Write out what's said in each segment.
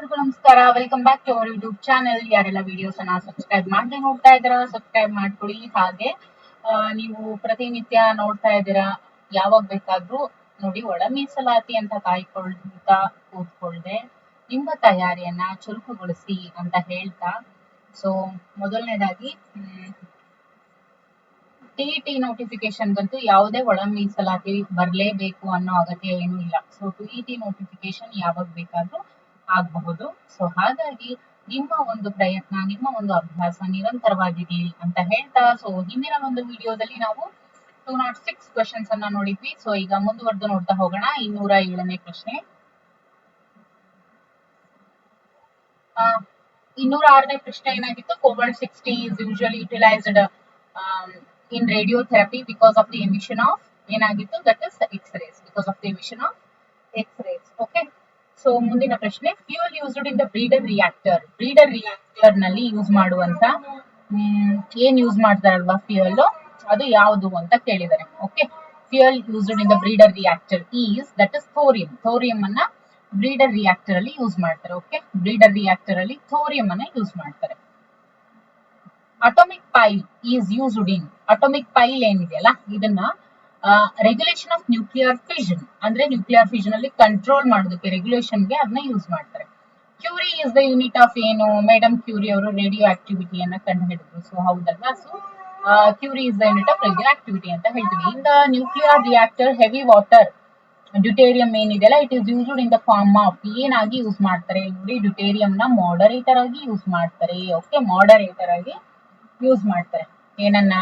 ಎಲ್ಲರಿಗೂ ನಮಸ್ಕಾರ. Welcome back to our YouTube channel. ಯಾರೆಲ್ಲ ವಿಡಿಯೋಸ್ ಅನ್ನ ಸಬ್ಸ್ಕ್ರೈಬ್ ಮಾಡದೆ ನೋಡ್ತಾ ಇದ್ದೀರಾ, ಸಬ್ಸ್ಕ್ರೈಬ್ ಮಾಡ್ಕೊಡಿ. ಹಾಗೆ ನೀವು ಪ್ರತಿನಿತ್ಯ ನೋಡ್ತಾ ಇದ್ದೀರಾ, ಯಾವಾಗ ಬೇಕಾದ್ರೂ ನೋಡಿ. ಒಳ ಮೀಸಲಾತಿ ಅಂತ ಕಾಯ್ಕೊಳ್ತಾ ಕೂತ್ಕೊಳ್ದೆ ನಿಮ್ಮ ತಯಾರಿಯನ್ನ ಚುರುಕುಗೊಳಿಸಿ ಅಂತ ಹೇಳ್ತಾ, ಸೊ ಮೊದಲನೇದಾಗಿ ಟಿಇಟಿ ನೋಟಿಫಿಕೇಶನ್ಗಂತೂ ಯಾವುದೇ ಒಳ ಮೀಸಲಾತಿ ಬರಲೇಬೇಕು ಅನ್ನೋ ಅಗತ್ಯ ಏನೂ ಇಲ್ಲ. ಸೊ ಟಿಇಟಿ ನೋಟಿಫಿಕೇಶನ್ ಯಾವಾಗ ಬೇಕಾದ್ರೂ ಆಗಬಹುದು. ಸೊ ಹಾಗಾಗಿ ನಿಮ್ಮ ಒಂದು ಪ್ರಯತ್ನ, ನಿಮ್ಮ ಒಂದು ಅಭ್ಯಾಸ ನಿರಂತರವಾಗಿರ್ಲಿ ಅಂತ ಹೇಳ್ತಾ, ಸೊ ಹಿಂದಿನ ಒಂದು ವಿಡಿಯೋದಲ್ಲಿ ನಾವು 206 ಕ್ವೆಶನ್ಸ್ ಅನ್ನ ನೋಡಿದ್ವಿ. ಸೊ ಈಗ ಮುಂದುವರೆದು ನೋಡ್ತಾ ಹೋಗೋಣ. 207ನೇ ಪ್ರಶ್ನೆ. 206ನೇ ಪ್ರಶ್ನೆ ಏನಾಗಿತ್ತು? ಕೋಬಾಲ್ಟ್-60 is usually utilized in radiotherapy because of the emission of ಏನಾಗಿತ್ತು? That is X-rays, because of the emission of X-rays. Okay. So ಮುಂದಿನ ಪ್ರಶ್ನೆ, fuel used in the breeder reactor. Breeder reactor ನಲ್ಲಿ ಯೂಸ್ ಮಾಡುವಂತ ಏನ್ ಯೂಸ್ ಮಾಡ್ತಾರಲ್ವಾ fuel, ಅದು ಯಾವುದು ಅಂತ ಕೇಳಿದ್ದಾರೆ. Okay, fuel used in the breeder reactor is that is thorium. Thorium ಅನ್ನ ಬ್ರೀಡರ್ ರಿಯಾಕ್ಟರ್ ಅಲ್ಲಿ ಯೂಸ್ ಮಾಡ್ತಾರೆ. ಓಕೆ, ಬ್ರೀಡರ್ ರಿಯಾಕ್ಟರ್ ಅಲ್ಲಿ ಥೋರಿಯಂ ಅನ್ನ ಯೂಸ್ ಮಾಡ್ತಾರೆ. Atomic pile is used in, atomic pile ಏನಿದೆಯಲ್ಲ ಇದನ್ನ ರೆಗ್ಯುಲೇಷನ್ ಆಫ್ ನ್ಯೂಕ್ಲಿಯರ್ ಫಿಷನ್, ಅಂದ್ರೆ nuclear fission ಅಲ್ಲಿ ಕಂಟ್ರೋಲ್ ಮಾಡೋದಕ್ಕೆ ರೆಗ್ಯುಲೇಷನ್ಗೆ ಅದನ್ನ ಯೂಸ್ ಮಾಡ್ತಾರೆ. Curie is the unit of ಏನು? ಮೇಡಮ್ ಕ್ಯೂರಿ ಅವರು ರೇಡಿಯೋ ಆಕ್ಟಿವಿಟಿಯನ್ನ ಕಂಡು ಹಿಡಿದ್ರು. ಸೊ ಹೌದಲ್ವಾ? So Curie is the unit of radioactivity ಅಂತ ಹೇಳ್ತೀವಿ. In the nuclear reactor heavy water deuterium ಏನಿದೆಯಲ್ಲ, it is used in the form of, ಏನಾಗಿ ಯೂಸ್ ಮಾಡ್ತಾರೆ ನೋಡಿ? ಡ್ಯೂಟೇರಿಯಂ ನ ಮಾಡರೇಟರ್ ಆಗಿ ಯೂಸ್ ಮಾಡ್ತಾರೆ. ಓಕೆ, ಮಾಡರೇಟರ್ ಆಗಿ ಯೂಸ್ ಮಾಡ್ತಾರೆ. ಏನನ್ನ?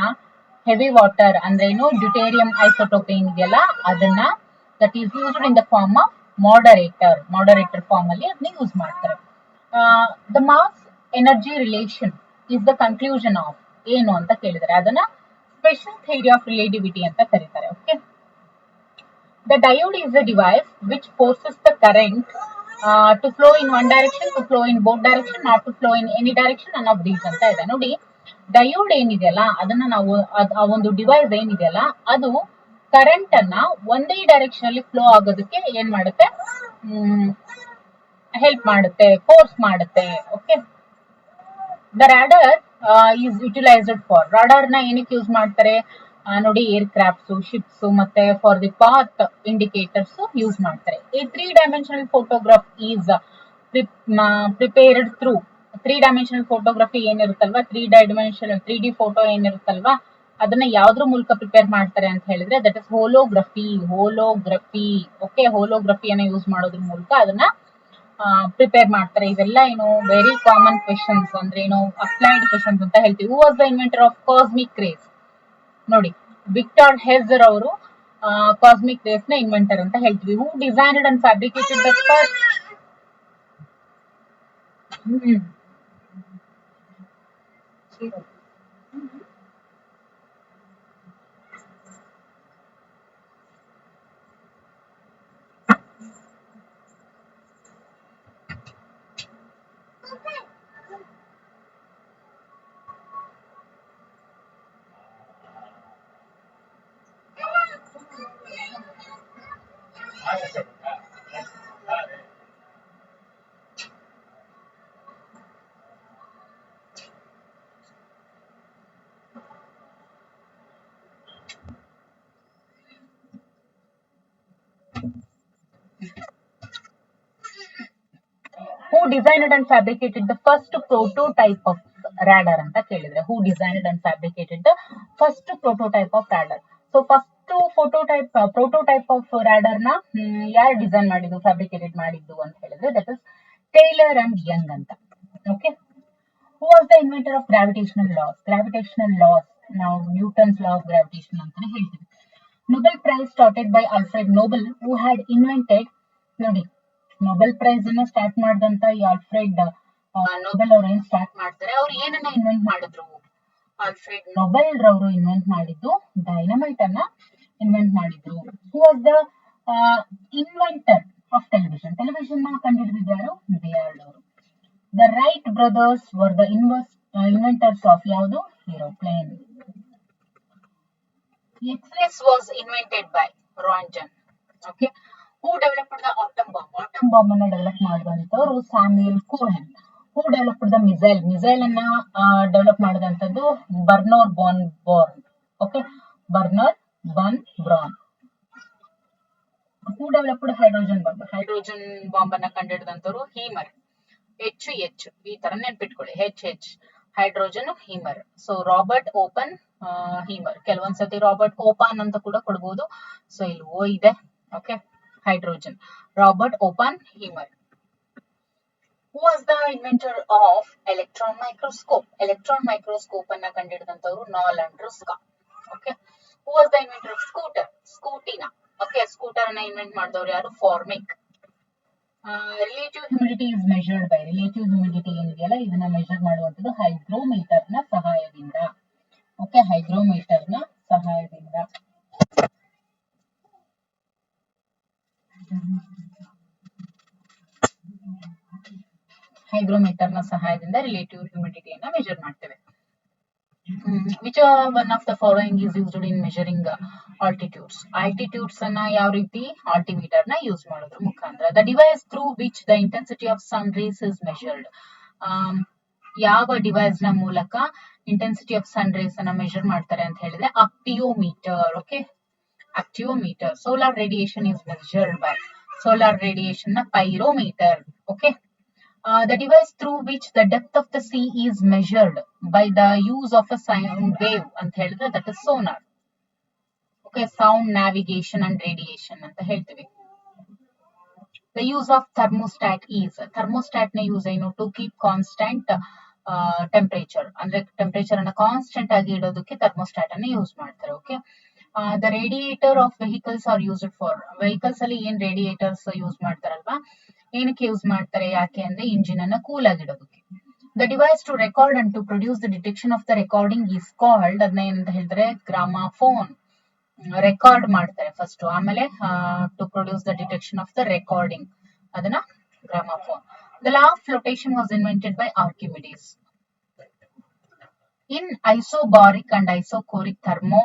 ಹೆವಿ ವಾಟರ್ ಅಂದ್ರೆ ಏನು? ಡ್ಯೂಟೇರಿಯಂ ಐಸೋಟೋಪ್ ಏನಿದೆಯಲ್ಲ ಅದನ್ನ, that is used in the form of moderator. Moderator form ಅಲ್ಲಿ ಅದನ್ನ ಯೂಸ್ ಮಾಡ್ತಾರೆ. The mass energy relation is the conclusion of ಏನು ಅಂತ ಕೇಳಿದರೆ ಅದನ್ನ ಸ್ಪೆಷಲ್ ಥಿಯರಿ ಆಫ್ ರಿಲೇಟಿವಿಟಿ ಅಂತ ಕರೀತಾರೆ. Okay, the diode is a device which forces the current to flow in one direction, to flow in both direction, not to flow in any direction, none of these ಅಂತ ಇದೆ ನೋಡಿ. Diode ಏನಿದೆಯಲ್ಲ ಅದನ್ನ ನಾವು, ಆ ಒಂದು ಡಿವೈಸ್ ಏನಿದೆಯಲ್ಲ ಅದು ಕರೆಂಟ್ ಅನ್ನ ಒಂದೇ ಡೈರೆಕ್ಷನ್ ಅಲ್ಲಿ ಫ್ಲೋ ಆಗೋದಕ್ಕೆ ಏನ್ ಮಾಡುತ್ತೆ? ಹೆಲ್ಪ್ ಮಾಡುತ್ತೆ, ಫೋರ್ಸ್ ಮಾಡುತ್ತೆ. Okay, the radar is utilised for, radar ನ ಏನಕ್ಕೆ ಯೂಸ್ ಮಾಡ್ತಾರೆ ನೋಡಿ? ಏರ್ ಕ್ರಾಫ್ಟ್ಸ್, ಶಿಪ್ಸ್ ಮತ್ತೆ for the path indicators use ಮಾಡ್ತಾರೆ. A 3-dimensional photograph is prepared through, 3-dimensional photography ಏನಿರುತ್ತಲ್ವಾ, 3D ಫೋಟೋ ಏನಿರುತ್ತಲ್ವಾ ಅದನ್ನ ಯಾವ್ದ್ರ ಮೂಲಕ ಪ್ರಿಪೇರ್ ಮಾಡ್ತಾರೆ ಅಂತ ಹೇಳಿದ್ರೆ that is holography. Holography. Okay, ಹೋಲೋಗ್ರಫಿಯನ್ನ ಯೂಸ್ ಮಾಡೋದ್ರ ಮೂಲಕ ಅದನ್ನ ಪ್ರಿಪೇರ್ ಮಾಡ್ತಾರೆ. ಇವೆಲ್ಲ ಏನು ವೆರಿ ಕಾಮನ್ ಕ್ವೆಶನ್ಸ್, ಅಂದ್ರೆ ಏನು ಅಪ್ಲೈಡ್ ಕ್ವೆಶನ್ಸ್ ಅಂತ ಹೇಳ್ತೀವಿ. Who was the inventor of cosmic rays? ನೋಡಿ, ವಿಕ್ಟರ್ ಹೆಜರ್ ಅವರು ಕಾಸ್ಮಿಕ್ ರೇಸ್ ನ ಇನ್ವೆಂಟರ್ ಅಂತ ಹೇಳ್ತೀವಿ. Who designed and fabricated the first who designed and fabricated the first prototype of radar ಅಂತ ಕೇಳಿದ್ರೆ, who designed and fabricated the first prototype of radar? So first prototype of radar ನ ಯಾರು design ಮಾಡಿದ್ದು, fabricated ಮಾಡಿದ್ದು ಅಂತ ಹೇಳಿದ್ರೆ that is Taylor and Young ಅಂತ. Okay, who was the inventor of gravitational laws? Gravitational laws ನಾವು Newton's law of gravitation ಅಂತಾನೆ ಹೇಳ್ತೀವಿ. Nobel prize started by Alfred Nobel, who had invented, ನೋಡಿ ನೊಬೆಲ್ ಪ್ರೈಸ್ ಅನ್ನ start ಮಾಡಿದಂತ ಈ Alfred Nobel ಅವ್ರು ಏನ್ ಸ್ಟಾರ್ಟ್ ಮಾಡ್ತಾರೆ, ಅವ್ರು ಏನನ್ನ ಇನ್ವೆಂಟ್ ಮಾಡಿದ್ರು? ಆಲ್ಫ್ರೆಡ್ ನೊಬೆಲ್ ರವರು ಇನ್ವೆಂಟ್ ಮಾಡಿದ್ದು ಡೈನಮೈಟ್ ಅನ್ನ ಇನ್ವೆಂಟ್ ಮಾಡಿದ್ರು. Who was the inventor of television? Television ನ ಕಂಡುಹಿಡಿದಿದ್ದಾರು ಬೇಯರ್ಡ್ ಅವರು. The Wright brothers were the inventors of ಯಾವುದು? Aeroplane. X-rays was invented by Roentgen. Okay, who developed the atom bomb? Atom bomb ಅನ್ನ develop ಮಾಡಿದಂತವ್ರು Samuel Cohen. Who developed the missile? Missile ಅನ್ನ develop ಮಾಡಿದಂತದ್ದು Wernher von Braun. Okay, Wernher von Braun. Who developed hydrogen bomb? Hydrogen bomb ಅನ್ನ ಕಂಡುಹಿಡಿದಂತವ್ರು Heimer. HH ಈ ತರ ನೆನ್ಪಿಟ್ಕೊಳ್ಳಿ, HH hydrogen Heimer. So Robert Oppenheimer. ಕೆಲವೊಂದ್ಸತಿ Robert Oppen ಅಂತ ಕೂಡ ಕೊಡ್ಬೋದು. ಸೊ ಇಲ್ಲಿ ಓ ಇದೆ. Okay, hydrogen Robert Oppenheimer. Who was the inventor of electron microscope? Electron microscope ಅನ್ನ ಕಂಡುಹಿಡಿದಂತವ್ರು Knoll and Ruska. Okay, who was the inventor of scooter? ಸ್ಕೂಟಿನ. Okay, scooter ಅನ್ನ ಇನ್ವೆಂಟ್ ಮಾಡಿದವ್ರು ಯಾರು? ಫಾರ್ಮಿಕ್. Relative humidity is measured by? Relative humidity ಏನಿದೆಯಲ್ಲ ಇದನ್ನ measure ಮಾಡುವಂತದ್ದು ಹೈಗ್ರೋಮೀಟರ್ ನ ಸಹಾಯದಿಂದ. ಓಕೆ, ಹೈಗ್ರೋಮೀಟರ್ ನ ಸಹಾಯದಿಂದ. ಹೈಗ್ರೋಮೀಟರ್ ನ ಸಹಾಯದಿಂದ ರಿಲೇಟಿವ್ ಹ್ಯುಮಿಡಿಟಿಯನ್ನ ಮೆಜರ್ ಮಾಡ್ತೇವೆ. Which one of the following is used in measuring altitudes? Altitudes ಅನ್ನ ಯಾವ ರೀತಿ? ಆಲ್ಟಿಮೀಟರ್ ನ ಯೂಸ್ ಮಾಡೋದ್ರ ಮುಖಾಂತರ. The device through which the intensity of sun rays is measured? ಯಾವ ಡಿವೈಸ್ ನ ಮೂಲಕ ಇಂಟೆನ್ಸಿಟಿ ಆಫ್ ಸನ್ ರೇಸ್ ಅನ್ನ ಮೆಜರ್ ಮಾಡ್ತಾರೆ ಅಂತ ಹೇಳಿದ್ರೆ actinometer. Okay, actinometer. Solar radiation is measured by? Solar radiation ನ pyrometer. Okay, the device through which the depth of the sea is measured by the use of a sound wave ಅಂತ ಹೇಳಿದ್ರೆ that is sonar. Okay, sound navigation and radiation ಅಂತ ಹೇಳ್ತೀವಿ. The use of thermostat is? thermostat ನ use ಏನು? to keep constant temperature. ಅಂದ್ರೆ temperature ಅನ್ನ constant ಆಗಿ ಇಡೋದಕ್ಕೆ thermostat ಅನ್ನ ಯೂಸ್ ಮಾಡ್ತಾರೆ. Okay, the radiator of vehicles are used for? Vehicles ಅಲ್ಲಿ ಏನ್ ರೇಡಿಯೇಟರ್ಸ್ ಯೂಸ್ ಮಾಡ್ತಾರಲ್ವಾ, ಏನಕ್ಕೆ ಯೂಸ್ ಮಾಡ್ತಾರೆ? ಯಾಕೆ ಅಂದ್ರೆ ಇಂಜಿನ್ ಅನ್ನ ಕೂಲ್ ಆಗಿಡೋದಕ್ಕೆ. The device to record and to produce the detection of the recording is called? ಅದನ್ನ ಏನಂತ ಹೇಳ್ತಾರೆ? ಗ್ರಾಮಾಫೋನ್. ರೆಕಾರ್ಡ್ ಮಾಡ್ತಾರೆ ಫಸ್ಟ್, ಆಮೇಲೆ to produce the detection of the recording, ಅದನ್ನ gramophone. The law of flotation was invented by Archimedes. In isobaric and isochoric thermo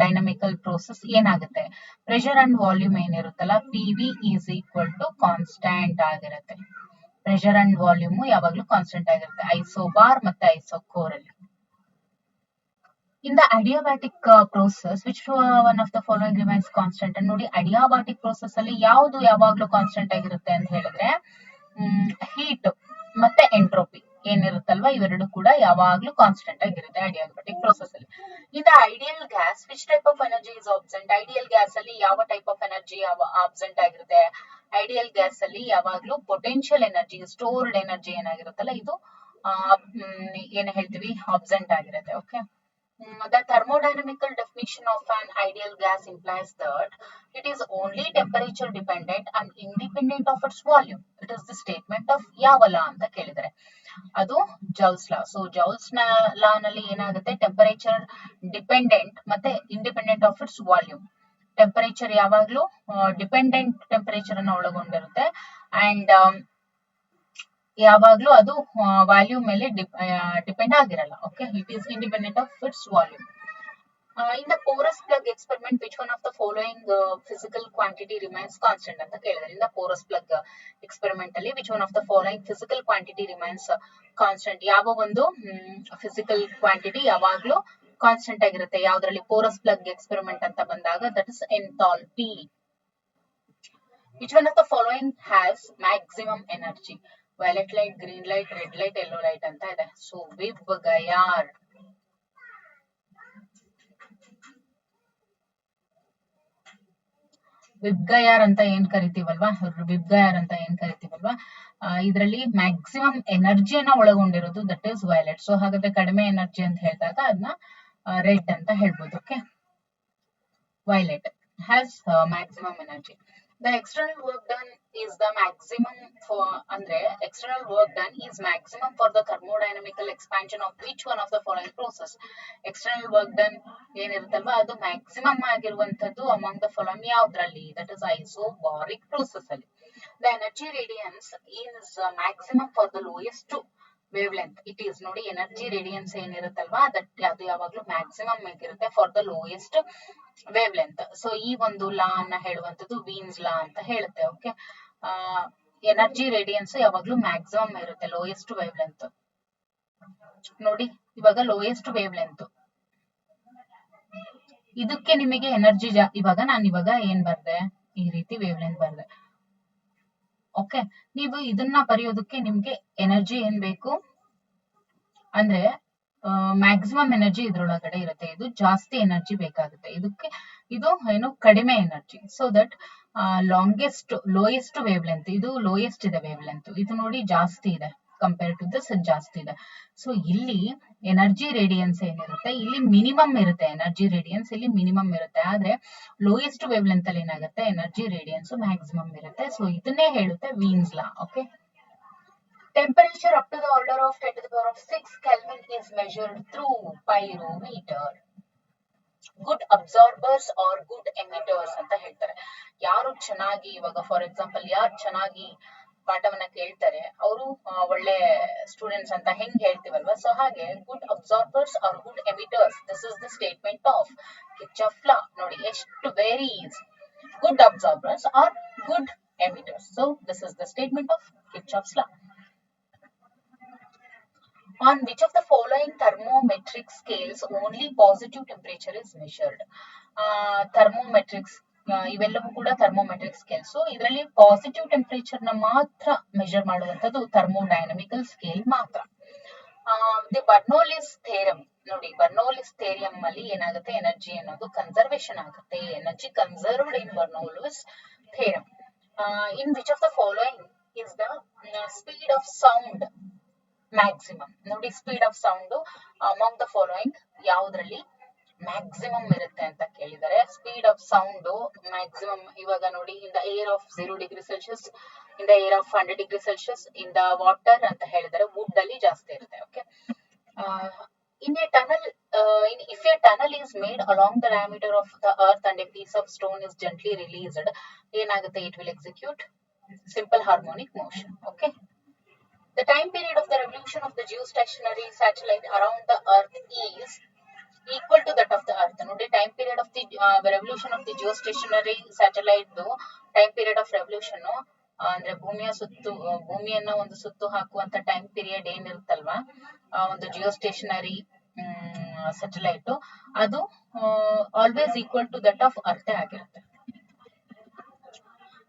ಡೈನಮಿಕಲ್ process ಏನಾಗುತ್ತೆ? Pressure and volume ಏನಿರುತ್ತಲ್ಲ PV is equal to constant ಆಗಿರುತ್ತೆ. Pressure and volume ಯಾವಾಗ್ಲೂ constant ಆಗಿರುತ್ತೆ ಐಸೋಬಾರ್ ಮತ್ತೆ ಐಸೋಕೋರ್ ಅಲ್ಲಿ. In the ಅಡಿಯಾಬ್ಯಾಟಿಕ್ process which one of the following remains constant? ನೋಡಿ, ಅಡಿಯಾಬ್ಯಾಟಿಕ್ process ಅಲ್ಲಿ ಯಾವುದು ಯಾವಾಗ್ಲೂ ಕಾನ್ಸ್ಟೆಂಟ್ ಆಗಿರುತ್ತೆ ಅಂತ ಹೇಳಿದ್ರೆ ಹೀಟ್ ಮತ್ತೆ ಎಂಟ್ರೋಪಿ ಏನಿರುತ್ತಲ್ವಾ, ಇವೆರಡು ಕೂಡ ಯಾವಾಗ್ಲೂ ಕಾನ್ಸ್ಟೆಂಟ್ ಆಗಿರುತ್ತೆ ಅಡಿಯಾಬ್ಯಾಟಿಕ್ ಪ್ರೋಸೆಸ್ ಅಲ್ಲಿ. In ideal gas which type of energy is absent? Ideal gas ಅಲ್ಲಿ ಯಾವ ಟೈಪ್ ಆಫ್ ಎನರ್ಜಿ ಆಬ್ಸೆಂಟ್ ಆಗಿರುತ್ತೆ? ಐಡಿಯಲ್ ಗ್ಯಾಸ್ ಅಲ್ಲಿ ಯಾವಾಗ್ಲೂ ಪೊಟೆನ್ಶಿಯಲ್ ಎನರ್ಜಿ, ಸ್ಟೋರ್ಡ್ ಎನರ್ಜಿ ಏನಾಗಿರುತ್ತಲ್ಲ ಇದು ಏನ್ ಹೇಳ್ತೀವಿ? ಆಬ್ಸೆಂಟ್ ಆಗಿರುತ್ತೆ. Okay, the thermodynamical definition of an ideal gas implies that it is only temperature dependent and independent of its volume. It is the statement of ಯಾವ ಲಾ ಅಂತ ಕೇಳಿದರೆ ಅದು Joule's law. So Joule's law ನಲ್ಲಿ ಏನಾಗುತ್ತೆ? Temperature dependent ಮತ್ತೆ independent of its volume. Temperature ಯಾವಾಗ್ಲೂ dependent temperature ಅನ್ನ ಒಳಗೊಂಡಿರುತ್ತೆ ಅಂಡ್ ಯಾವಾಗ್ಲೂ ಅದು ವಾಲ್ಯೂಮ್ ಮೇಲೆ ಡಿಪೆಂಡ್ ಆಗಿರಲ್ಲ. Okay, it is independent of its volume. In the porous plug experiment which one of the following physical quantity remains constant ಅಂತ ಕೇಳಿದ್ರೆ, in the porous plug experiment ಅಲ್ಲಿ which one of the following physical quantity remains constant? ಯಾವ ಒಂದು physical quantity ಯಾವಾಗ್ಲೂ constant ಆಗಿರುತ್ತೆ ಯಾವ್ದ್ರಲ್ಲಿ? Porus plug experiment ಅಂತ ಬಂದಾಗ that is enthalpy. Which one of the following has maximum energy? Violet light, green light, red light, yellow light ಅಂತ ಇದೆ. So ವಿಬ್ ಗಯಾರ್. VIBGYOR ಅಂತ ಏನ್ ಕರಿತೀವಲ್ವಾ, ವಿಬ್ಗಯಾರ್ ಅಂತ ಏನ್ ಕರಿತೀವಲ್ವಾ, ಇದರಲ್ಲಿ ಮ್ಯಾಕ್ಸಿಮಮ್ ಎನರ್ಜಿಯನ್ನ ಒಳಗೊಂಡಿರೋದು ದಟ್ ಇಸ್ ವೈಲೆಟ್. ಸೊ ಹಾಗಾದ್ರೆ ಕಡಿಮೆ ಎನರ್ಜಿ ಅಂತ ಹೇಳಿದಾಗ ಅದನ್ನ ರೆಡ್ ಅಂತ ಹೇಳ್ಬೋದು. Okay, violet has maximum energy. The external work done is the maximum for andre external work done is maximum for the thermodynamical expansion of which one of the following process? External work done ಏನಿರುತ್ತಲ್ವಾ ಅದು maximum ಆಗಿರುವಂತದ್ದು among the following ಯಾವ್ದ್ರಲ್ಲಿ? that is isobaric process ಅಲ್ಲಿ. The energy radiance is maximum for the lowest wave length it is ನೋಡಿ energy radiance ಏನಿರುತ್ತಲ್ವಾ ಅದು ಯಾವಾಗ್ಲೂ maximum ಆಗಿರುತ್ತೆ for the lowest wave length. So ಈ ಒಂದು ಲಾ ಅನ್ನ ಹೇಳುವಂತದ್ದು ವೀನ್ಸ್ ಲಾ ಅಂತ ಹೇಳುತ್ತೆ. ಓಕೆ, ಎನರ್ಜಿ ರೇಡಿಯನ್ಸ್ ಯಾವಾಗ್ಲೂ ಮ್ಯಾಕ್ಸಿಮಮ್ ಇರುತ್ತೆ ಲೋಯೆಸ್ಟ್ ವೇವ್ ಲೆಂತ್. ನೋಡಿ ಇವಾಗ ಲೋಯೆಸ್ಟ್ ವೇವ್ ಲೆಂತ್ ಇದಕ್ಕೆ ನಿಮಗೆ ಎನರ್ಜಿ ಇವಾಗ ಏನ್ ಬರ್ದೆ, ಈ ರೀತಿ ವೇವ್ ಲೆಂತ್ ಬರ್ದೆ. ಓಕೆ, ನೀವು ಇದನ್ನ ಬರೆಯೋದಕ್ಕೆ ನಿಮ್ಗೆ ಎನರ್ಜಿ ಏನ್ ಬೇಕು ಅಂದ್ರೆ ಮ್ಯಾಕ್ಸಿಮಮ್ ಎನರ್ಜಿ ಇದ್ರೊಳಗಡೆ ಇರುತ್ತೆ, ಇದು ಜಾಸ್ತಿ ಎನರ್ಜಿ ಬೇಕಾಗುತ್ತೆ, ಇದಕ್ಕೆ ಇದು ಏನು ಕಡಿಮೆ energy. So that lowest wave length, ಇದು ಲೋಯೆಸ್ಟ್ ಇದೆ ವೇವ್ ಲೆಂತ್, ಇದು ನೋಡಿ ಜಾಸ್ತಿ ಇದೆ ಕಂಪೇರ್ ಟು ದಿಸ್ ಜಾಸ್ತಿ ಇದೆ. ಸೊ ಇಲ್ಲಿ ಎನರ್ಜಿ ರೇಡಿಯನ್ಸ್ ಏನಿರುತ್ತೆ ಇಲ್ಲಿ ಮಿನಿಮಮ್ ಇರುತ್ತೆ, ಎನರ್ಜಿ ರೇಡಿಯನ್ಸ್ ಇಲ್ಲಿ ಮಿನಿಮಮ್ ಇರುತ್ತೆ, ಆದ್ರೆ ಲೋಯೆಸ್ಟ್ ವೇವ್ ಲೆಂತ್ ಅಲ್ಲಿ ಏನಾಗುತ್ತೆ ಎನರ್ಜಿ ರೇಡಿಯನ್ಸ್ ಮ್ಯಾಕ್ಸಿಮಮ್ ಇರುತ್ತೆ. ಸೊ ಇದನ್ನೇ ಹೇಳುತ್ತೆ ವೀನ್ಸ್ ಲಾ. Okay, temperature up to the order of 10 to the power of 6 Kelvin is measured through pyrometer. Good absorbers are good emitters ಅಂತ ಹೇಳ್ತಾರೆ. ಯಾರು ಚೆನ್ನಾಗಿ ಇವಾಗ ಫಾರ್ ಎಕ್ಸಾಂಪಲ್ ಯಾರು ಚೆನ್ನಾಗಿ ಪಾಠವನ್ನ ಕೇಳ್ತಾರೆ ಅವರು ಒಳ್ಳೆ ಸ್ಟೂಡೆಂಟ್ಸ್ ಅಂತ ಹೆಂಗ್ ಹೇಳ್ತೀವಲ್ವಾ, ಸೊ ಹಾಗೆ good absorbers are good emitters, this is the statement of Kirchhoff law. ನೋಡಿ ಎಷ್ಟು very easy, good absorbers are good emitters, so this is the statement of Kirchhoff's law. On which of the following thermometric scales only positive temperature is measured? Thermometrics ಇವೆಲ್ಲವೂ ಕೂಡ thermometric scale. So ಇದರಲ್ಲಿ positive temperature ನ ಮಾತ್ರ measure ಮಾಡುವಂತದ್ದು thermodynamical scale ಮಾತ್ರ. The Bernoulli's theorem ನೋಡಿ, Bernoulli's theorem ಅಲ್ಲಿ ಏನಾಗುತ್ತೆ ಎನರ್ಜಿ ಅನ್ನೋದು ಕನ್ಸರ್ವೇಷನ್ ಆಗುತ್ತೆ, energy conserved in Bernoulli's theorem. In which of the following is the speed of sound maximum? ನೋಡಿ speed of sound among the following ಯಾವ್ದ್ರಲ್ಲಿ maximum ಇರುತ್ತೆ ಅಂತ ಕೇಳಿದರೆ, ಸ್ಪೀಡ್ ಆಫ್ ಸೌಂಡ್ ಮ್ಯಾಕ್ಸಿಮಮ್ ಇವಾಗ ನೋಡಿ in the air of 0 degree Celsius, in the air of 100 degree Celsius, in the water ಅಂತ ಹೇಳಿದರೆ wood ಅಲ್ಲಿ ಜಾಸ್ತಿ ಇರುತ್ತೆ. Okay, in a tunnel if a tunnel is made along the diameter of the earth and a piece of stone is gently released, ಏನಾಗುತ್ತೆ, it will execute simple harmonic motion. Okay, the time period of the revolution of the geostationary satellite around the earth is equal to that of the earth. ನೋಡಿ time period of the revolution of the geostationary satellite time period of revolution ಅಂದ್ರೆ ಭೂಮಿಯನ್ನ ಒಂದು ಸುತ್ತು ಹಾಕುವಂತ time period ಏನಿರುತ್ತಲ್ವಾ ಒಂದು geostationary satellite, ಅದು always equal to that of earth ಆಗಿರುತ್ತೆ.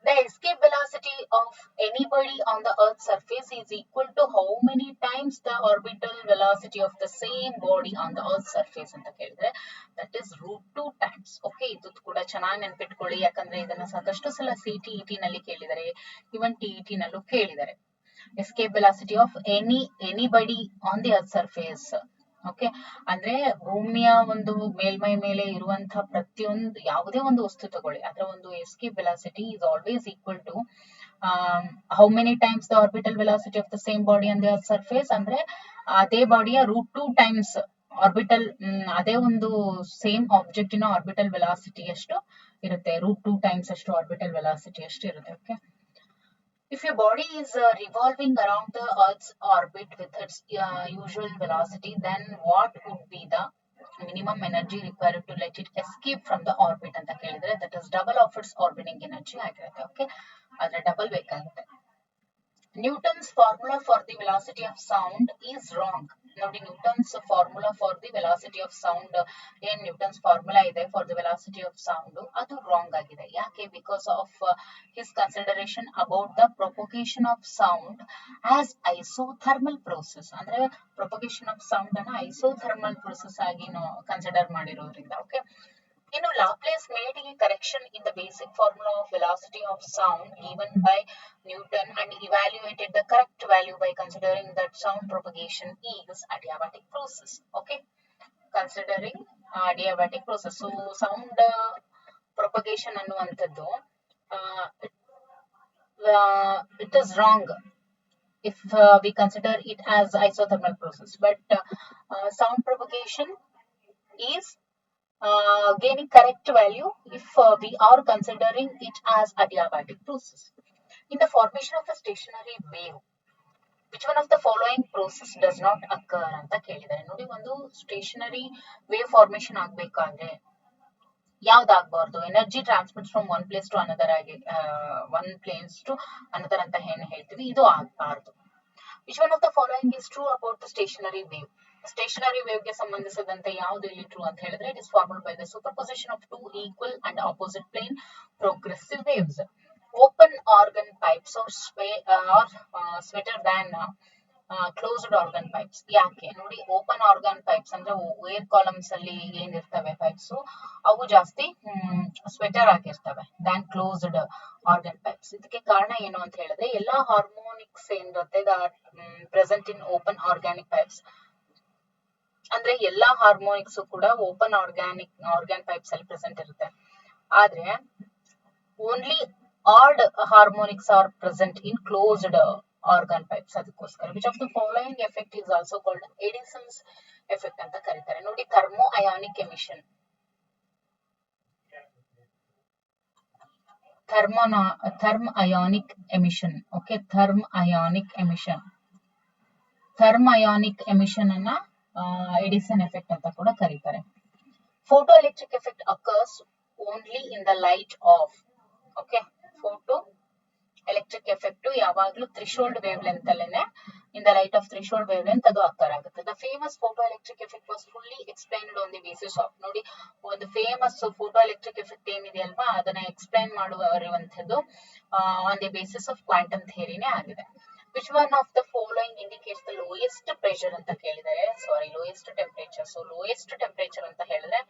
The escape velocity of anybody on the earth's surface is equal to how many times the orbital velocity of the same body on the earth's surface ಅಂತ ಕೇಳಿದ್ರೆ that is √2 times. Okay, ಇದು ಕೂಡ ಚೆನ್ನಾಗಿ ನೆನ್ಪಿಟ್ಕೊಳ್ಳಿ, ಯಾಕಂದ್ರೆ ಇದನ್ನ ಸಾಕಷ್ಟು ಸಲ CTET ನಲ್ಲಿ ಕೇಳಿದರೆ, ಇವನ್ TET ನಲ್ಲೂ ಕೇಳಿದರೆ. Escape velocity of anybody on the earth surface. Okay, ಅಂದ್ರೆ ಭೂಮಿಯ ಒಂದು ಮೇಲ್ಮೈ ಮೇಲೆ ಇರುವಂತಹ ಪ್ರತಿಯೊಂದು ಯಾವುದೇ ಒಂದು ವಸ್ತು ತಗೊಳ್ಳಿ, ಅದರ ಒಂದು escape velocity is always equal to how many times the orbital velocity of the same body on the earth surface, ಅಂದ್ರೆ ಅದೇ ಬಾಡಿಯ √2 ಟೈಮ್ಸ್ ಆರ್ಬಿಟಲ್, ಅದೇ ಒಂದು ಸೇಮ್ ಆಬ್ಜೆಕ್ಟಿನ ಆರ್ಬಿಟಲ್ ವೆಲಾಸಿಟಿ ಎಷ್ಟು ಇರುತ್ತೆ, √2 ಟೈಮ್ಸ್ ಅಷ್ಟು ಆರ್ಬಿಟಲ್ ವೆಲಾಸಿಟಿ ಎಷ್ಟು ಇರುತ್ತೆ. Okay, if your body is revolving around the Earth's orbit with its usual velocity, then what would be the minimum energy required to let it escape from the orbit ಅಂತ ಕೇಳಿದ್ರೆ that is double of its orbiting energy ಆಗಿರುತ್ತೆ. Okay, ಆದ್ರೆ double ಬೇಕಾಗುತ್ತೆ. Newton's formula for the velocity of sound is wrong. ನೋಡಿ Newton's formula for the velocity of sound, ಏನ್ Newton's formula ಇದೆ for the velocity of sound, ಅದು wrong ಆಗಿದೆ. ಯಾಕೆ? Because of his consideration about the propagation of sound as isothermal process, ಅಂದ್ರೆ propagation of sound ಅನ್ನ isothermal process ಆಗಿ consider ಮಾಡಿರೋದ್ರಿಂದ. Okay, ಇನ್ನು Laplace made a correction in the basic formula of velocity of sound given by Newton and evaluated the correct value by considering that sound propagation is adiabatic process. Okay, considering adiabatic process. So sound propagation ಅನ್ನುವಂಥದ್ದು it is wrong if we consider it as isothermal process, but sound propagation is gaining correct value if we are considering it as adiabatic process. In the formation of a stationary wave, which one of the following process does not occur ಅಂತ ಕೇಳಿದ್ದಾರೆ. ನೋಡಿ, ಒಂದು stationary wave formation ಆಗ್ಬೇಕಾದ್ರೆ ಯಾವ್ದಾಗಬಾರ್ದು? Energy transmit from one place to another ಆಗಿ one place to another ಅಂತ ಏನ್ ಹೇಳ್ತೀವಿ, ಇದು ಆಗಬಾರ್ದು. Which one of the following is true about the stationary wave? Stationary wave ಗೆ ಸಂಬಂಧಿಸಿದಂತೆ ಯಾವ್ದು ಇಲ್ಲಿ ಟ್ರೂ ಅಂತ ಹೇಳಿದ್ರೆ, it is formed by the superposition of two equal and opposite plane progressive waves. Open organ pipes are sweeter than closed organ pipes. ಯಾಕೆ? ನೋಡಿ, open organ pipes ಅಂದ್ರೆ air columns ಅಲ್ಲಿ ಏನಿರ್ತವೆ ಪೈಪ್ಸ್, ಅವು ಜಾಸ್ತಿ sweater ಆಗಿರ್ತವೆ than closed organ pipes. ಇದಕ್ಕೆ ಕಾರಣ ಏನು ಅಂತ ಹೇಳಿದ್ರೆ, ಎಲ್ಲಾ ಹಾರ್ಮೋನಿಕ್ಸ್ ಏನಿರುತ್ತೆ present in open organic pipes, ಅಂದ್ರೆ ಎಲ್ಲಾ ಹಾರ್ಮೋನಿಕ್ಸ್ ಕೂಡ ಓಪನ್ ಆರ್ಗಾನ್ ಪೈಪ್ಸ್ ಅಲ್ಲಿ ಪ್ರೆಸೆಂಟ್ ಇರುತ್ತೆ. ಆದ್ರೆ only odd harmonics are present in closed organ pipes. ಅದಕ್ಕೋಸ್ಕರ which of the following effect is also called Edison's effect ಅಂತ ಕರೀತಾರೆ. ನೋಡಿ, thermionic emission, thermionic emission. Okay, thermionic emission ಅನ್ನ Edison effect ಅಂತ ಕೂಡ ಕರೀತಾರೆ. Photoelectric effect occurs only in the light of. Okay, photo electric effect ಯಾವಾಗ್ಲೂ threshold wavelength ಅಲ್ಲೇನೆ, in the light of threshold wavelength ಅದು occur ಆಗುತ್ತೆ. The famous photoelectric effect was fully explained on the basis of. ನೋಡಿ, ಒಂದು famous photoelectric effect ಏನಿದೆ ಅಲ್ವಾ, ಅದನ್ನ explain ಮಾಡುವಂಥದ್ದು on the basis of quantum ಥಿಯರಿನೇ ಆಗಿದೆ. Which one of the following indicates the lowest pressure ಅಂತ ಕೇಳಿದರೆ, sorry, lowest temperature. So lowest temperature ಅಂತ ಹೇಳಿದ್ರೆ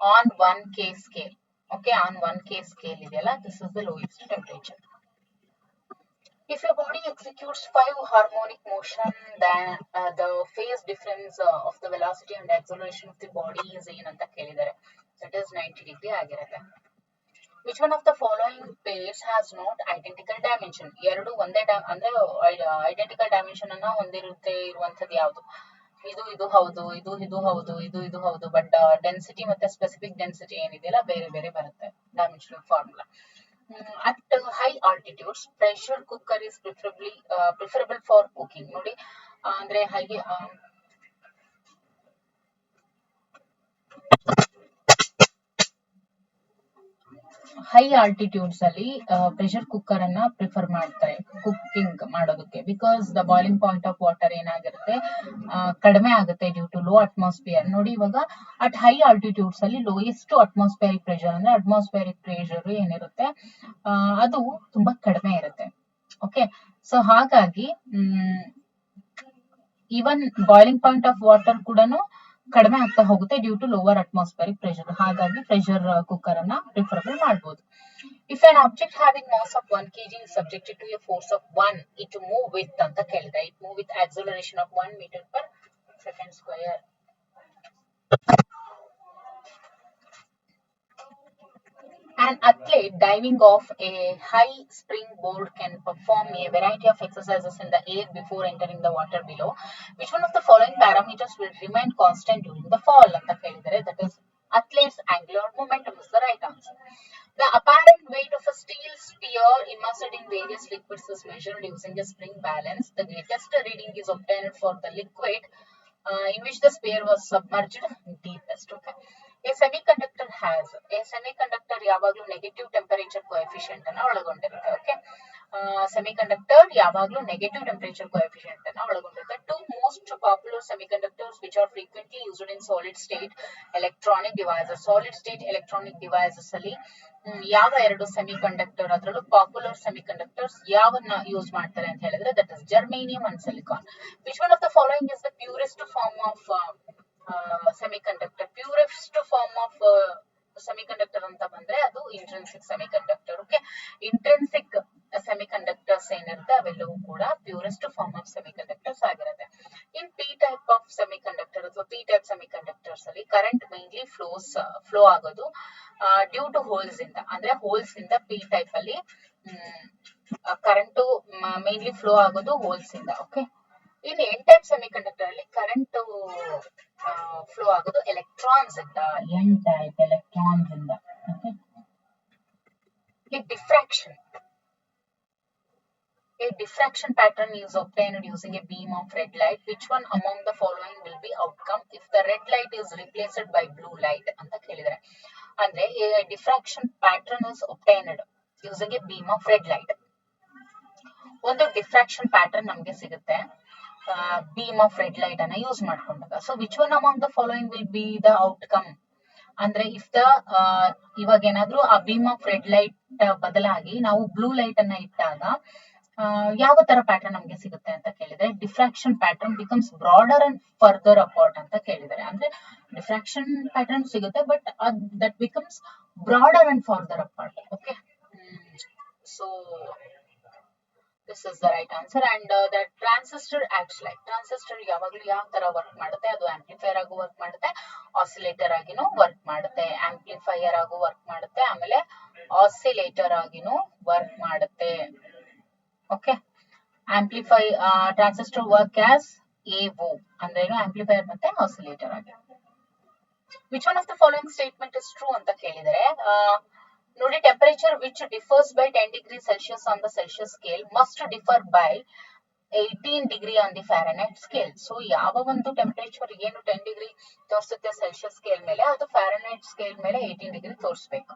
on 1K scale. Okay, on 1K scale ಇದೆಯಲ್ಲ, this is the lowest temperature. If your body executes 5 harmonic motion, then the phase difference of the velocity and acceleration of the body is ಏನಂತ ಕೇಳಿದ್ದಾರೆ, that is 90 degree ಆಗಿರುತ್ತೆ. Which one of the following pairs has not identical dimension? ಎರಡು ಒಂದೇ ಅಂದ್ರೆ identical dimension ಅನ್ನ ಹೊಂದಿರುತ್ತೆ ಇರುವಂತದ್ದು ಯಾವುದು? ಇದು ಹೌದು, ಇದು ಹೌದು, ಬಟ್ ಡೆನ್ಸಿಟಿ ಮತ್ತೆ ಸ್ಪೆಸಿಫಿಕ್ ಡೆನ್ಸಿಟಿ ಏನಿದೆಯಲ್ಲ ಬೇರೆ ಬೇರೆ ಬರುತ್ತೆ dimensional formula. At high altitudes, pressure cooker is preferable for cooking. ನೋಡಿ, ಅಂದ್ರೆ ಹೈ ಆಲ್ಟಿಟ್ಯೂಡ್ಸ್ ಅಲ್ಲಿ ಪ್ರೆಷರ್ ಕುಕ್ಕರ್ ಅನ್ನ ಪ್ರಿಫರ್ ಮಾಡ್ತಾರೆ ಕುಕ್ಕಿಂಗ್ ಮಾಡೋದಕ್ಕೆ. Because the boiling point of water ಏನಾಗಿರುತ್ತೆ, ಕಡಿಮೆ ಆಗುತ್ತೆ ಡ್ಯೂ ಟು ಲೋ ಅಟ್ಮಾಸ್ಫಿಯರ್. ನೋಡಿ, ಇವಾಗ ಅಟ್ ಹೈ ಆಲ್ಟಿಟ್ಯೂಡ್ಸ್ ಅಲ್ಲಿ ಲೋಯೆಸ್ಟ್ ಅಟ್ಮಾಸ್ಫಿಯರಿಕ್ ಪ್ರೆಷರ್ ಅಂದ್ರೆ ಅಟ್ಮಾಸ್ಫಿಯರಿಕ್ ಪ್ರೆಷರ್ ಏನಿರುತ್ತೆ ಅದು ತುಂಬಾ ಕಡಿಮೆ ಇರುತ್ತೆ. ಓಕೆ, ಸೊ ಹಾಗಾಗಿ even boiling point of water ಕೂಡ ಕಡಿಮೆ ಆಗ್ತಾ ಹೋಗುತ್ತೆ due to lower atmospheric pressure. ಹಾಗಾಗಿ ಪ್ರೆಷರ್ ಕುಕ್ಕರ್ ಅನ್ನ ಪ್ರಿಫರಬಲ್ ಮಾಡಬಹುದು. If an object having mass of 1 kg is subjected to a force of 1, it move with ಅಂತ ಕೇಳಿದೆ. It move with acceleration of 1 meter per second square. An athlete diving off a high springboard can perform a variety of exercises in the air before entering the water below. Which one of the following parameters will remain constant during the fall ಅಂತ ಕೇಳಿದರೆ, that is athlete's angular momentum is the right answer. The apparent weight of a steel sphere immersed in various liquids is measured using a spring balance. The greatest reading is obtained for the liquid in which the sphere was submerged deepest. Okay. A semiconductor ಯಾವಾಗಲೂ negative temperature coefficient ಅನ್ನ ಒಳಗೊಂಡಿರುತ್ತೆ. Okay, semiconductor ಯಾವಾಗಲೂ negative temperature coefficient ಅನ್ನ ಒಳಗೊಂಡಿರುತ್ತೆ. Two most popular semiconductors which are frequently used in solid state electronic devices. Solid state electronic devices ಅಲ್ಲಿ ಯಾವ ಎರಡು semiconductor, ಅದರಲ್ಲೂ ಪಾಪ್ಯುಲರ್ ಸೆಮಿಕಂಡಕ್ಟರ್ಸ್ ಯಾವನ್ನ ಯೂಸ್ ಮಾಡ್ತಾರೆ ಅಂತ ಹೇಳಿದ್ರೆ, that is germanium and silicon. Which one of the following is the purest form of semiconductor? Purest form of semiconductor ಅಂತ ಬಂದ್ರೆ ಅದು intrinsic semiconductor. Okay, intrinsic semiconductors ಏನಿರುತ್ತೆ ಅವೆಲ್ಲವೂ ಕೂಡ ಪ್ಯೂರೆಸ್ಟ್ ಫಾರ್ಮ್ ಆಫ್ ಸೆಮಿಕಂಡಕ್ಟರ್ಸ್ ಆಗಿರುತ್ತೆ. In P type of semiconductor ಅಥವಾ P type semiconductors ಅಲ್ಲಿ current mainly flow ಆಗೋದು ಡ್ಯೂ ಟು ಹೋಲ್ಸ್ ಇಂದ. ಅಂದ್ರೆ ಹೋಲ್ಸ್ ಇಂದ ಪಿ ಟೈಪ್ ಅಲ್ಲಿ ಕರೆಂಟ್ ಮೈನ್ಲಿ ಫ್ಲೋ ಆಗೋದು ಹೋಲ್ಸ್ ಇಂದ. ಓಕೆ, ಇನ್ ಎನ್ ಟೈಪ್ ಸೆಮಿಕಂಡಕ್ಟರ್ ಅಲ್ಲಿ ಕರೆಂಟ್ ಫ್ಲೋ ಆಗೋದು ಎಲೆಕ್ಟ್ರಾನ್ಸ್ ಇಂದ. ಎನ್ ಟೈಪ್ ಎಲೆಕ್ಟ್ರಾನ್ಸ್ ಇಂದ. Okay, diffraction A diffraction pattern is obtained using a beam of red light. Which one among the following will be outcome if the red light is replaced by blue light ಅಂತ ಕೇಳಿದರೆ. ಅಂದ್ರೆ a diffraction pattern is obtained using a beam of red light. ಒಂದು diffraction pattern ನಮಗೆ ಸಿಗುತ್ತೆ beam of red light ಅನ್ನ use ಮಾಡ್ಕೊಂಡಾಗ. So which one among the following will be the outcome ಅಂದ್ರೆ if the ಇವಾಗ ಏನಾದ್ರೂ ಆ ಬೀಮ್ ಆಫ್ ರೆಡ್ ಲೈಟ್ ಬದಲಾಗಿ ನಾವು ಬ್ಲೂ ಲೈಟ್ ಅನ್ನ ಇಟ್ಟಾಗ ಯಾವ ತರ ಪ್ಯಾಟರ್ನ್ ನಮಗೆ ಸಿಗುತ್ತೆ ಅಂತ ಕೇಳಿದ್ರೆ diffraction pattern becomes broader and further apart ಅಂತ ಕೇಳಿದ್ದಾರೆ. ಅಂದ್ರೆ ಡಿಫ್ರಾಕ್ಷನ್ ಪ್ಯಾಟರ್ನ್ ಸಿಗುತ್ತೆ but that becomes broader and further apart. Okay, so this is the right answer. And the transistor acts like, transistor ಯಾವಾಗಲೂ ಯಾವ ತರ ವರ್ಕ್ ಮಾಡುತ್ತೆ, ಅದು ಆಂಪ್ಲಿಫೈಯರ್ ಆಗು ವರ್ಕ್ ಮಾಡುತ್ತೆ, ಆಸಿಲೇಟರ್ ಆಗಿನೂ ವರ್ಕ್ ಮಾಡುತ್ತೆ, ಆಂಪ್ಲಿಫೈಯರ್ ಆಗು ವರ್ಕ್ ಮಾಡುತ್ತೆ, ಆಮೇಲೆ ಆಸಿಲೇಟರ್ ಆಗಿನೂ ವರ್ಕ್ ಮಾಡುತ್ತೆ. Okay, amplify transistor work as AO ಅಂದ್ರೆ ಏನು, ಆಂಪ್ಲಿಫೈಯರ್ ಮತ್ತೆ ಆಸಿಲೇಟರ್ ಆಗಿ. Which one of the following statement is true ಅಂತ ಕೇಳಿದರೆ, ನೋಡಿ temperature which differs by 10 degree Celsius on the Celsius scale must differ by 18 degree on the Fahrenheit scale. So ಯಾವ ಒಂದು temperature ಏನು 10 ಡಿಗ್ರಿ ತೋರಿಸುತ್ತೆ Celsius scale ಮೇಲೆ, ಅದು Fahrenheit scale ಮೇಲೆ 18 ಡಿಗ್ರಿ ತೋರಿಸಬೇಕು.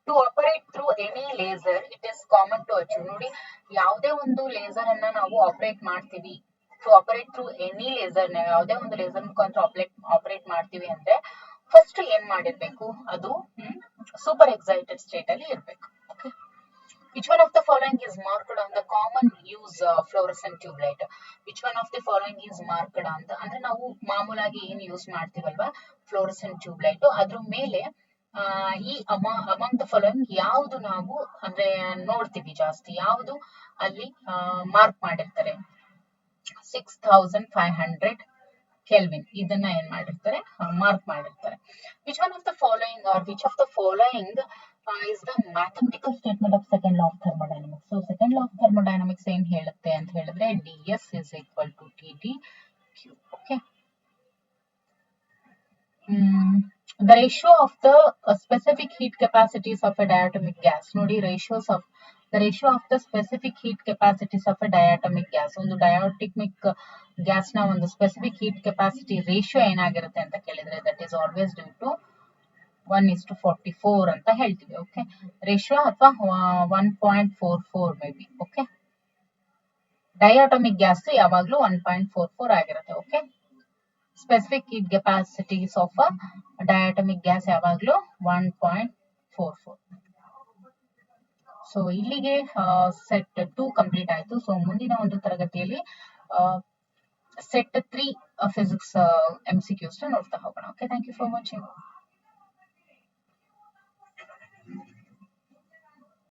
To operate through any laser it is common to achieve. ನೋಡಿ ಯಾವುದೇ ಒಂದು ಲೇಸರ್ ಅನ್ನ ನಾವು ಆಪರೇಟ್ ಮಾಡ್ತೀವಿ, to operate through any laser, ಯಾವುದೇ ಒಂದು ಲೇಸರ್ ಮುಖಾಂತರ ಆಪರೇಟ್ ಮಾಡ್ತೀವಿ ಅಂದ್ರೆ ಫಸ್ಟ್ ಏನ್ ಮಾಡಿರ್ಬೇಕು, ಅದು ಸೂಪರ್ ಎಕ್ಸೈಟೆಡ್ ಸ್ಟೇಟ್ ಅಲ್ಲಿ ಇರ್ಬೇಕು. Okay, which one of the following is marked on the common use fluorescent tube light. Which one of the following is marked ಅಂತ ಅಂದ್ರೆ ನಾವು ಮಾಮೂಲಾಗಿ ಏನ್ ಯೂಸ್ ಮಾಡ್ತೀವಲ್ವಾ ಫ್ಲೋರಸೆಂಟ್ ಟ್ಯೂಬ್ ಲೈಟ್, ಅದ್ರ ಮೇಲೆ ಈ ಅಮಾಂಗ್ ದ ಫಾಲೋಯಿಂಗ್ ಯಾವುದು ನಾವು ಅಂದ್ರೆ ನೋಡ್ತೀವಿ ಜಾಸ್ತಿ, ಯಾವುದು ಅಲ್ಲಿ ಮಾರ್ಕ್ ಮಾಡಿರ್ತಾರೆ 6500 ಕೆಲ್ವಿನ್, ಇದನ್ನ ಏನ್ ಮಾಡಿರ್ತಾರೆ ಮಾರ್ಕ್ ಮಾಡಿರ್ತಾರೆ. Which one of the following are which of the following is the mathematical statement of second law of thermodynamics. So second law of thermodynamics ಏನ್ ಹೇಳುತ್ತೆ ಅಂತ ಹೇಳಿದ್ರೆ ds is equal to TdQ. Okay, the ratio of the specific heat capacities of a diatomic gas. ನೋಡಿ the ratio of the specific heat capacities of a diatomic gas. ಒಂದು diatomic gas ನ ಒಂದು specific heat capacity ratio ಏನಾಗಿರುತ್ತೆ ಅಂತ ಕೇಳಿದ್ರೆ that is always due to 1:44 ಅಂತ ಹೇಳ್ತೀವಿ. Okay, ratio ಅಥವಾ 1.44 may be. Okay, diatomic gas ಯಾವಾಗ್ಲೂ 1.44 ಆಗಿರುತ್ತೆ. Okay, specific heat capacities of diatomic gas ಯಾವಾಗ್ಲೂ 1.44. ಸೊ ಇಲ್ಲಿಗೆ ಸೆಟ್ 2 ಕಂಪ್ಲೀಟ್ ಆಯ್ತು. ಸೊ ಮುಂದಿನ ಒಂದು ತರಗತಿಯಲ್ಲಿ ಸೆಟ್ 3 ಫಿಸಿಕ್ಸ್ MCQs ನೋಡ್ತಾ ಹೋಗೋಣ. Okay, thank you for watching.